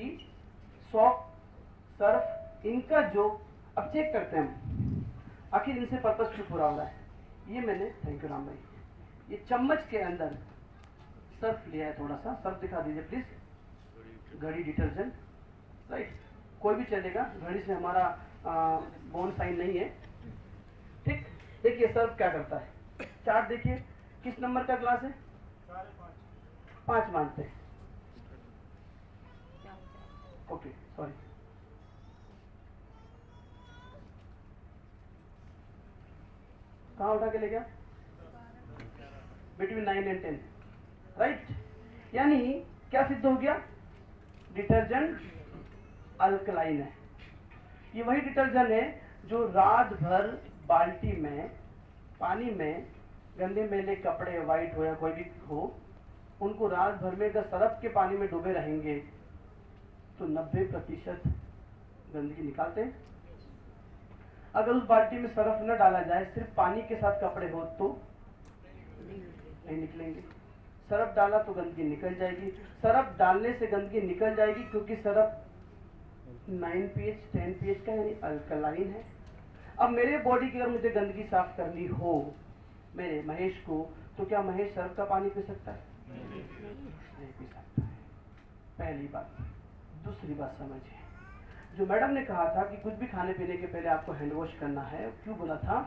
Speaker 1: सॉफ्ट सर्फ इनका जो, अब चेक करते हैं हम आखिर इनसे पर्पस क्यों पूरा हो रहा है। ये मैंने, थैंक यू राम भाई, ये चम्मच के अंदर सर्फ लिया है, थोड़ा सा सर्फ दिखा दीजिए प्लीज, घड़ी डिटर्जेंट, राइट? कोई भी चलेगा, घड़ी से हमारा बॉन्ड साइन नहीं है, ठीक? देखिए सर्फ क्या करता है, चार्ट देखिए, किस नंबर का ग्लास है? 5 मानते हैं, ओके सॉरी, कहाँ उठा के ले गया? Between 9 and 10, right? यानी क्या सिद्ध हो गया? डिटर्जेंट अल्कलाइन है। ये वही डिटर्जेंट है जो रात भर बाल्टी में पानी में गंदे मैले कपड़े, वाइट हो या कोई भी हो, उनको रात भर में अगर सरफ के पानी में डूबे रहेंगे तो 90% गंदगी निकालते हैं। अगर उस बाल्टी में सरफ न डाला जाए, सिर्फ पानी के साथ कपड़े हो तो नहीं निकलेंगे। सरफ डाला तो गंदगी निकल जाएगी। सरफ डालने से गंदगी निकल जाएगी क्योंकि सरफ 9 pH 10 pH का यानी अल्कलाइन है। अब मेरे बॉडी की अगर मुझे गंदगी साफ करनी हो, मेरे महेश को, तो क्या महेश सरफ का पानी पी सकता है? नहीं पी सकता है, पहली बात। दूसरी बात समझिए, जो मैडम ने कहा था कि कुछ भी खाने पीने के पहले आपको हैंड वॉश करना है, क्यों बोला था?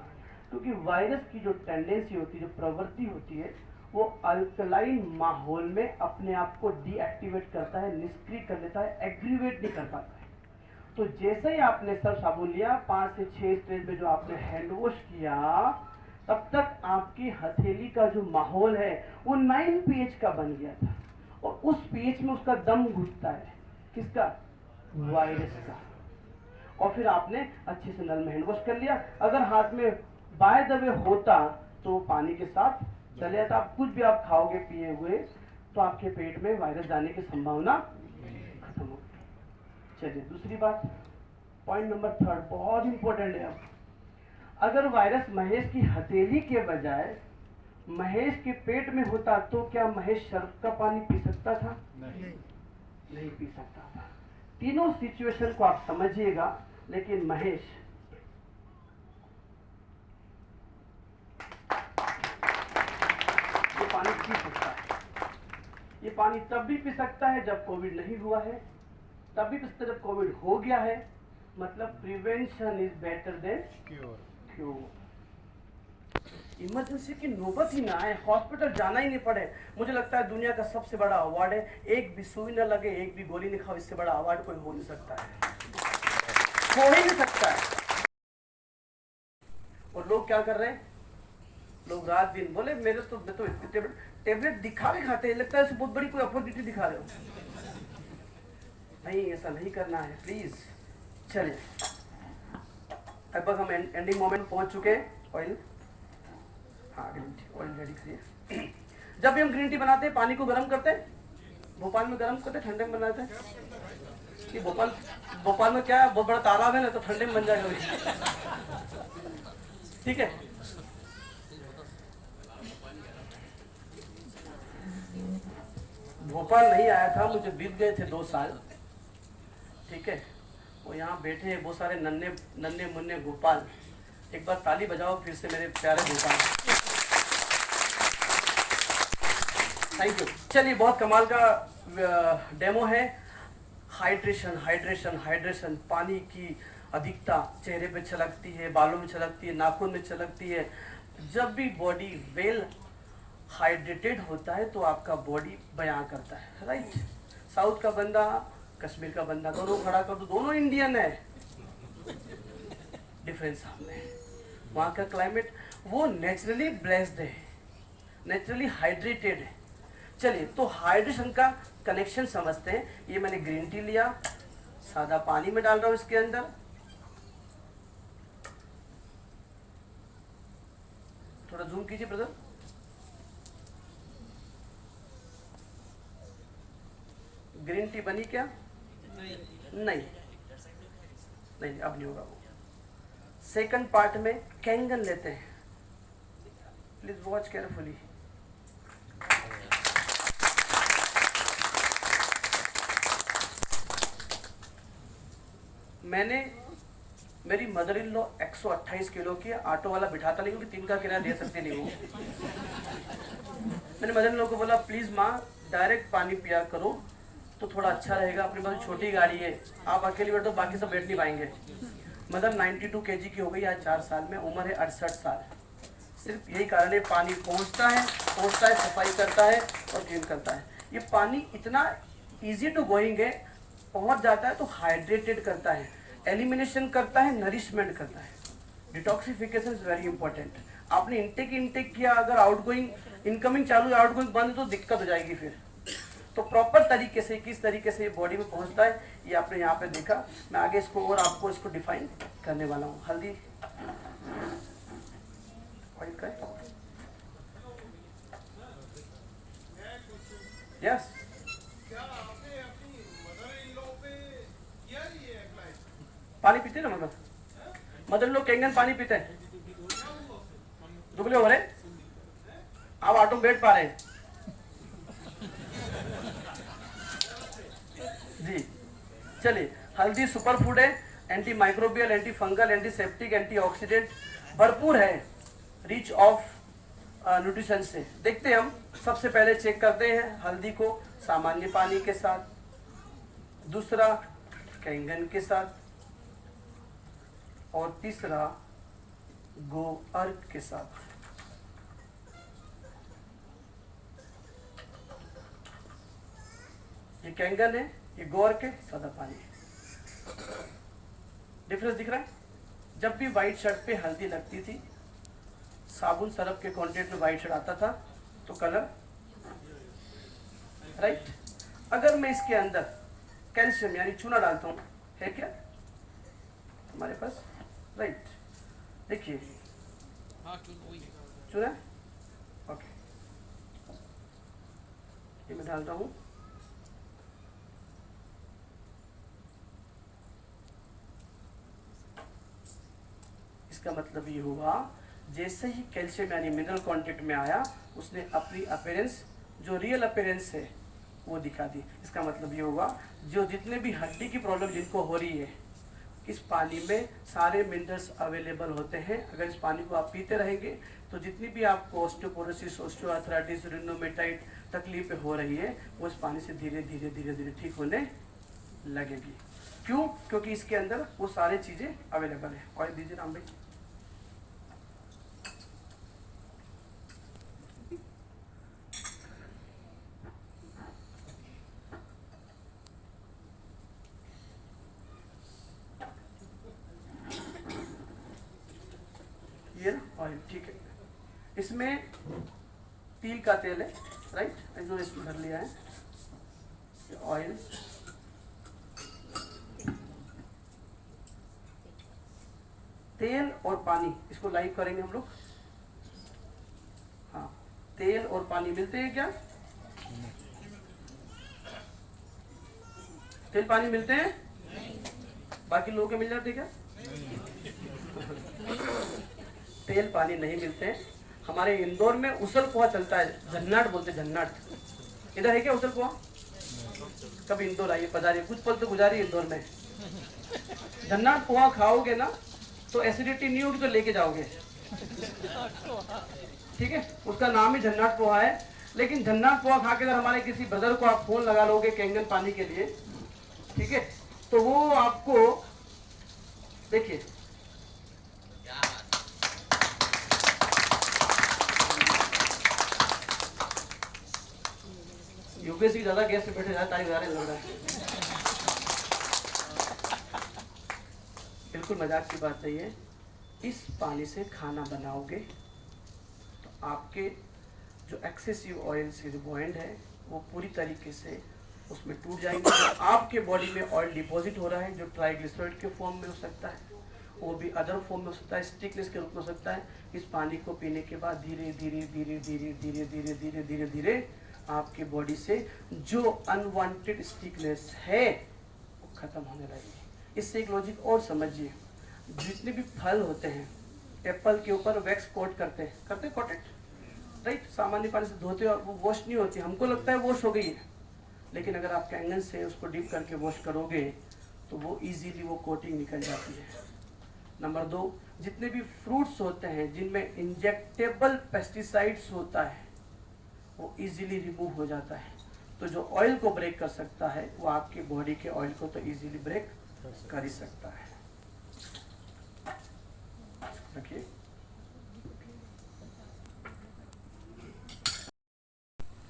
Speaker 1: क्योंकि वायरस की जो टेंडेंसी होती है, जो प्रवृत्ति होती है, वो अल्कलाइन माहौल में अपने आप को डीएक्टिवेट करता है, निष्क्रिय कर देता है, एग्रीवेट नहीं कर पाता है। तो जैसे ही आपने सर्फ साबुन लिया, 5 से 6 स्टेज में जो आपने हैंड वॉश किया, तब तक आपकी हथेली का जो माहौल है वो 9 pH का बन गया था, और उस pH में उसका दम घुटता है। किसका? वायरस का। और फिर आपने अच्छे से नल में हैंड वॉश कर लिया। अगर हाथ में बाय द वे होता तो पानी के साथ चले जाता। आप कुछ भी आप खाओगे पिए हुए तो आपके पेट में वायरस जाने की संभावना खत्म हो गई। चलिए दूसरी बात, पॉइंट नंबर 3 बहुत इंपॉर्टेंट है। अब अगर वायरस महेश की हथेली के बजाय महेश के पेट में होता तो क्या महेश सर्फ का पानी पी सकता था? नहीं पी सकता था। तीनों सिचुएशन को आप समझिएगा, लेकिन महेश ये पानी पी सकता है। ये पानी तब भी पी सकता है जब कोविड नहीं हुआ है, तब भी पी सकता है जब कोविड हो गया है। मतलब prevention is better than cure. Emergency की नौबत ही ना आए, हॉस्पिटल जाना ही नहीं पड़े। मुझे लगता है दुनिया का सबसे बड़ा अवार्ड है, एक भी सुई न लगे, एक भी गोली नहीं खाओ, इससे बड़ा अवार्ड कोई हो नहीं सकता है, हो ही नहीं सकता है। और लोग क्या कर रहे हैं? लोग रात दिन बोले मैं तो टेबलेट दिखा के खाते हैं, लगता है बहुत बड़ी कोई अपॉर्चुनिटी दिखा रहे हो। नहीं, ऐसा नहीं करना है प्लीज। चलिए लगभग हम एंडिंग मोमेंट पहुंच चुके हैं। ऑयल, हाँ ग्रीन टी ऑयल रेडी करिए। जब भी हम ग्रीन टी बनाते हैं पानी को गर्म करते हैं, भोपाल में गर्म करते हैं, ठंडे में बनाते हैं। कि भोपाल में क्या है, बहुत बड़ा तालाब है ना, तो ठंडे में बन जाएगा। ठीक है, भोपाल नहीं आया था, मुझे बीत गए थे 2 साल। ठीक है, वो यहाँ बैठे हैं बहुत सारे नन्हे नन्हे मुन्ने भोपाल। एक बार ताली बजाओ फिर से मेरे प्यारे भोपाल। Thank you. चलिए बहुत कमाल का डेमो है। हाइड्रेशन हाइड्रेशन हाइड्रेशन, पानी की अधिकता चेहरे पे छलकती है, बालों में छलकती है, नाखून में छलकती है। जब भी बॉडी वेल हाइड्रेटेड होता है तो आपका बॉडी बयां करता है, राइट? साउथ का बंदा, कश्मीर का बंदा, दोनों खड़ा कर दो, दोनों इंडियन है, डिफरेंस सामने है। वहाँ का क्लाइमेट वो नेचुरली ब्लेस्ड है, नेचुरली हाइड्रेटेड है। चलिए तो हाइड्रेशन का कनेक्शन समझते हैं। ये मैंने ग्रीन टी लिया, सादा पानी में डाल रहा हूँ इसके अंदर। थोड़ा जूम कीजिए ब्रदर। ग्रीन टी बनी क्या? नहीं, अब नहीं होगा वो। सेकंड पार्ट में कैंगन लेते हैं। Please watch carefully. मैंने मेरी मदर इन लॉ 128 किलो की, ऑटो वाला बिठाता नहीं क्योंकि 3 का किराया दे सकते नहीं वो। मैंने मदर इन लॉ को बोला प्लीज माँ डायरेक्ट पानी पिया करो तो थोड़ा अच्छा रहेगा, अपने पास छोटी गाड़ी है, आप अकेले बैठो बाकी सब बैठ नहीं पाएंगे। मदर 92 kg की हो गई आज 4 साल में, उम्र है 68 साल। सिर्फ यही कारण है, पानी पहुंचता है, सफाई करता है और क्लीन करता है। ये पानी इतना इजी टू गोइंग है, पहुंच जाता है तो हाइड्रेटेड करता है, एलिमिनेशन करता है, नरिशमेंट करता है। Detoxification is very important. आपने इनटेक किया, अगर आउटगोइंग इनकमिंग चालू है आउटगोइंग बंद तो दिक्कत हो जाएगी फिर। तो प्रॉपर तरीके से किस तरीके से बॉडी में पहुंचता है ये आपने यहाँ पे देखा। मैं आगे इसको और आपको इसको डिफाइन करने वाला हूँ। हल्दी यस पानी पीते ना मदर लोग कैंगन पानी पीते हैं। दुबले हो रहे, आप ऑटो में बैठ पा रहे हैं जी। चलिए, हल्दी सुपर फूड है, anti microbial, anti fungal, antiseptic, antioxidant भरपूर है, रिच ऑफ न्यूट्रिशन से। देखते हैं हम सबसे पहले चेक करते हैं हल्दी को सामान्य पानी के साथ, दूसरा कैंगन के साथ और तीसरा गो अर्क के साथ। ये कैंगन है, ये गो अर्क है, सादा पानी है। डिफरेंस दिख रहा है? जब भी व्हाइट शर्ट पे हल्दी लगती थी, साबुन सरफ के कॉन्टेंट में व्हाइट शर्ट आता था तो कलर राइट। अगर मैं इसके अंदर कैल्शियम यानी चूना डालता हूँ, है क्या हमारे पास? राइट, देखिए चूना, ओके, ये मैं डालता हूँ। इसका मतलब ये हुआ जैसे ही कैल्शियम यानी मिनरल कांटेक्ट में आया, उसने अपनी अपीयरेंस जो रियल अपीयरेंस है वो दिखा दी। इसका मतलब ये हुआ जो जितने भी हड्डी की प्रॉब्लम जिनको हो रही है, इस पानी में सारे मिनरल्स अवेलेबल होते हैं। अगर इस पानी को आप पीते रहेंगे तो जितनी भी आपको ऑस्टियोपोरोसिस, ऑस्टियोआर्थराइटिस, रिनोमेटाइट तकलीफें हो रही है वो इस पानी से धीरे धीरे धीरे धीरे ठीक होने लगेगी। क्यों? क्योंकि इसके अंदर वो सारी चीजें अवेलेबल है। ऑयल दीजिए राम भाई। ऑयल ठीक है। इसमें तिल का तेल है, राइट, जो इसमें भर लिया है ऑयल। तेल और पानी इसको लाइव करेंगे हम लोग। हाँ, तेल और पानी मिलते हैं क्या? तेल पानी मिलते हैं? बाकी लोगों के मिल जाते क्या? तेल पानी नहीं मिलते हैं। हमारे इंदौर में उसल पोहा चलता है, झन्नाट बोलते हैं, झन्नाट। इधर है क्या उसल पोहा? कभी इंदौर आइए, पधारिए, कुछ पल तो गुजारिए इंदौर में। झन्नाट पोहा खाओगे ना तो एसिडिटी नहीं होगी तो लेके जाओगे, ठीक है? उसका नाम ही झन्नाट पोहा है। लेकिन झन्नाट पोहा खा के अगर हमारे किसी ब्रदर को आप फोन लगा लोगे कैंगन पानी के लिए, ठीक है, तो वो आपको देखिए यूपीएससी ज्यादा गेस्ट बैठे जाता है, लग रहा है। बिल्कुल मजाक की बात नहीं है। इस पानी से खाना बनाओगे तो आपके जो एक्सेसिव ऑयल से जो बॉइंड है वो पूरी तरीके से उसमें टूट जाएंगे। तो आपके बॉडी में ऑयल डिपॉजिट हो रहा है जो ट्राइग्लिसराइड के फॉर्म में हो सकता है, वो भी अदर फॉर्म में हो सकता है, स्टिकनेस के रूप में हो सकता है। इस पानी को पीने के बाद धीरे धीरे धीरे धीरे धीरे धीरे धीरे धीरे धीरे आपके बॉडी से जो अनवांटेड स्टिकनेस है वो खत्म होने लगेगी। इससे एक लॉजिक और समझिए, जितने भी फल होते हैं, एप्पल के ऊपर वैक्स कोट करते हैं कोटेड, राइट। सामान्य पानी से धोते और वो वॉश नहीं होती, हमको लगता है वॉश हो गई है, लेकिन अगर आप कैंगन से उसको डिप करके वॉश करोगे तो वो इजीली वो कोटिंग निकल जाती है। नंबर 2, जितने भी फ्रूट्स होते हैं जिनमें इंजेक्टेबल पेस्टिसाइड्स होता है वो इजीली रिमूव हो जाता है। तो जो ऑयल को ब्रेक कर सकता है वो आपकी बॉडी के ऑयल को तो इजीली ब्रेक कर ही सकता है। रखिए।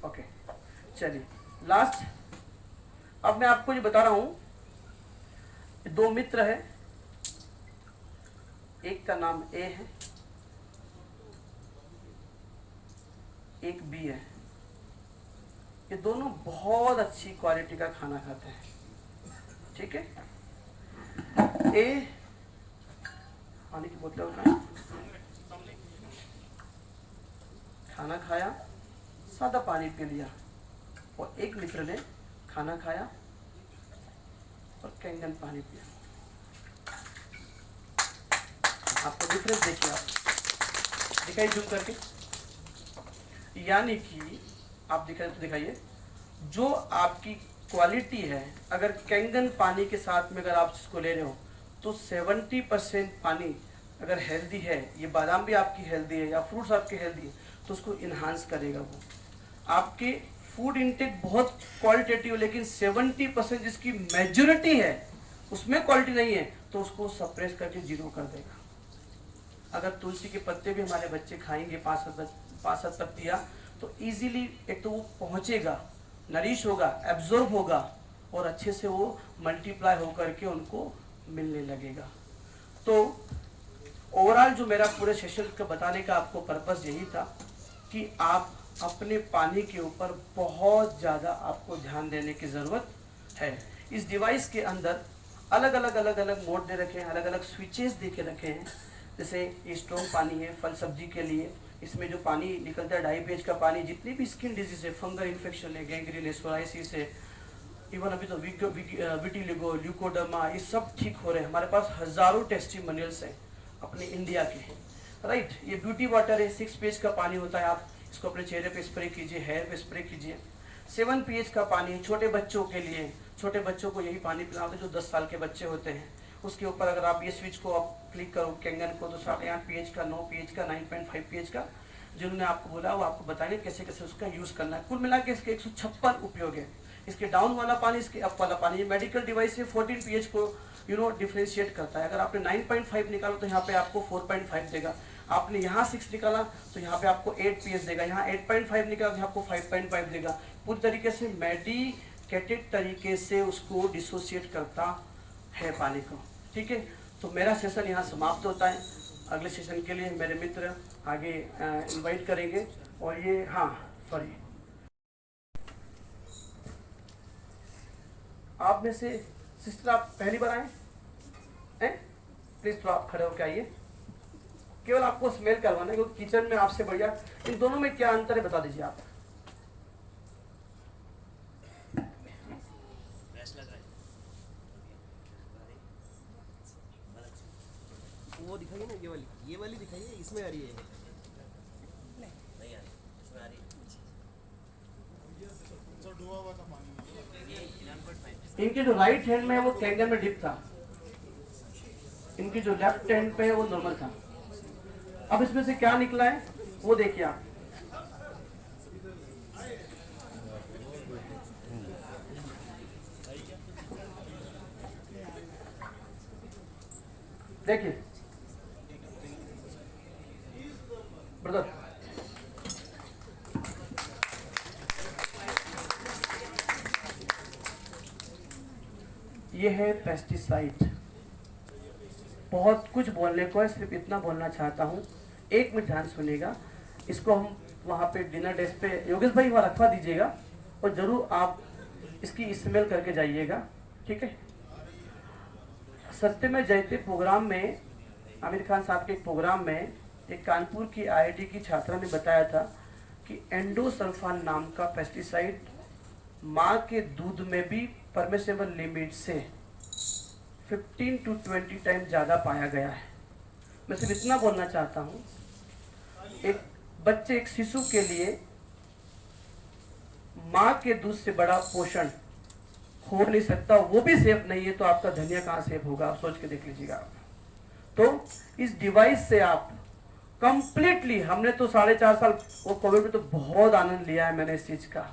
Speaker 1: ओके, चलिए लास्ट। अब मैं आपको ये बता रहा हूं, 2 मित्र है, एक का नाम ए है, एक बी है। ये दोनों बहुत अच्छी क्वालिटी का खाना खाते हैं, ठीक है। ए पानी की बोतलें उठाएं, खाना खाया, सादा पानी पी लिया, और एक मित्र ने खाना खाया और कैंगन पानी पिया। आपको डिफरेंस देखिए, आप दिखाई जूम करके, यानी कि आप दिखाइए जो आपकी क्वालिटी है, अगर कैंगन पानी के साथ में अगर आप इसको ले रहे हो तो 70% पानी अगर हेल्दी है, ये बादाम भी आपकी हेल्दी है या फ्रूट्स आपके हेल्दी है, तो उसको इन्हांस करेगा। वो आपके फूड इंटेक बहुत क्वालिटेटिव, लेकिन 70% जिसकी मेजॉरिटी है उसमें क्वालिटी नहीं है, तो उसको सप्रेस करके जीरो कर देगा। अगर तुलसी के पत्ते भी हमारे बच्चे खाएंगे 5-7 पत्तियां, तो इजीली एक तो वो पहुंचेगा, नरिश होगा, एब्जॉर्ब होगा, और अच्छे से वो मल्टीप्लाई होकर के उनको मिलने लगेगा। तो ओवरऑल जो मेरा पूरे सेशन का बताने का आपको पर्पस यही था कि आप अपने पानी के ऊपर बहुत ज़्यादा आपको ध्यान देने की ज़रूरत है। इस डिवाइस के अंदर अलग अलग मोड दे रखे हैं, अलग अलग स्विचेस दे के रखे हैं। जैसे ये स्ट्रॉन्ग पानी है फल सब्जी के लिए, इसमें जो पानी निकलता है 2.5 pH का पानी, जितनी भी स्किन डिजीज है, फंगल इन्फेक्शन है, गैंग्रीन है, सोराइसिस है, इवन अभी तो विटिलिगो, ल्यूकोडर्मा, ये सब ठीक हो रहे हैं। हमारे पास हजारों टेस्टिमोनियल्स हैं अपने इंडिया के, राइट। ये ब्यूटी वाटर है, 6 pH का पानी होता है, आप इसको अपने चेहरे पे स्प्रे कीजिए, हेयर पे स्प्रे कीजिए। 7 pH का पानी छोटे बच्चों के लिए, छोटे बच्चों को यही पानी पिलाना होता है जो 10 साल के बच्चे होते हैं। उसके ऊपर अगर आप ये स्विच को आप क्लिक करो कैंगन को, तो 8.5 pH का, 9 pH का, 9.5 pH का, जिन्होंने आपको बोला वो आपको बताएंगे कैसे कैसे उसका यूज़ करना है। कुल मिला के इसके 156 उपयोग है। इसके डाउन वाला पानी, इसके अप वाला पानी, ये मेडिकल डिवाइस से 14 pH को डिफ्रेंशिएट करता है। अगर आपने 9.5 निकाला तो यहाँ पे आपको 4.5 देगा, आपने यहाँ 6 निकाला तो यहाँ पे आपको 8 pH देगा, यहाँ 8.5 निकाला तो यहाँ आपको 5.5 देगा। पूरी तरीके से मेडिकेटेड तरीके से उसको डिसोसिएट करता है पानी को, ठीक है। तो मेरा सेशन यहाँ समाप्त होता है। अगले सेशन के लिए मेरे मित्र आगे इनवाइट करेंगे। और ये सॉरी, आप में से सिस्टर आप पहली बार आए हैं, प्लीज थोड़ा आप खड़े होकर आइए। केवल आपको स्मेल करवाना है, क्योंकि किचन में आपसे बढ़िया। इन दोनों में क्या अंतर है बता दीजिए आप।
Speaker 4: वो दिखाइए ना, ये वाली दिखाइए, इसमें आ रही है। नहीं आ रही, इसमें आ रही है।
Speaker 1: इनके जो राइट हैंड में है वो कैंगन में डिप था, इनकी जो लेफ्ट हैंड पे है वो नॉर्मल था। अब इसमें से क्या निकला है वो देखिए आप। देखिए ब्रदर, ये है पेस्टिसाइड। बहुत कुछ बोलने को है, सिर्फ इतना बोलना चाहता हूँ, 1 मिनट ध्यान सुनिएगा। इसको हम वहाँ पे डिनर डेस्क पे योगेश भाई वहाँ रखवा दीजिएगा, और ज़रूर आप इसकी स्मेल करके जाइएगा, ठीक है। सत्यमेव जयते प्रोग्राम में, आमिर खान साहब के एक प्रोग्राम में एक कानपुर की IIT की छात्रा ने बताया था कि एंडोसल्फान नाम का पेस्टिसाइड माँ के दूध में भी परमिसेबल लिमिट से 15 to 20 टाइम ज़्यादा पाया गया है। मैं सिर्फ इतना बोलना चाहता हूँ, एक शिशु के लिए माँ के दूध से बड़ा पोषण हो नहीं सकता। वो भी सेफ नहीं है तो आपका धनिया कहाँ सेफ होगा, आप सोच के देख लीजिएगा। तो इस डिवाइस से आप कंप्लीटली, हमने तो 4.5 साल वो कोविड में तो बहुत आनंद लिया है मैंने इस चीज़ का।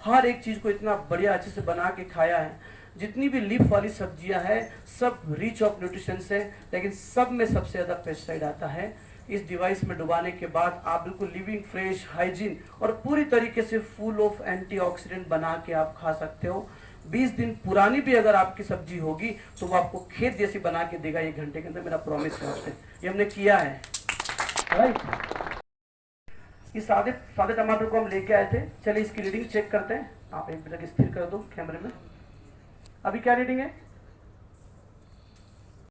Speaker 1: हर एक चीज़ को इतना बढ़िया अच्छे से बना के खाया है। जितनी भी लीफ वाली सब्जियां हैं सब रिच ऑफ न्यूट्रिशन है, लेकिन सब में सबसे ज़्यादा पेस्टिसाइड आता है। इस डिवाइस में डुबाने के बाद आप बिल्कुल लिविंग फ्रेश हाइजीन और पूरी तरीके से फुल ऑफ एंटीऑक्सीडेंट बना के आप खा सकते हो। 20 दिन पुरानी भी अगर आपकी सब्जी होगी तो वो आपको खेत जैसी बना के देगा 1 घंटे के अंदर, मेरा प्रॉमिस है आपसे, ये हमने किया है। राइट, इस सादे टमाटर को हम लेके आए थे। चलिए इसकी रीडिंग चेक करते हैं। आप एक मिनट स्थिर कर दो कैमरे में। अभी क्या रीडिंग है?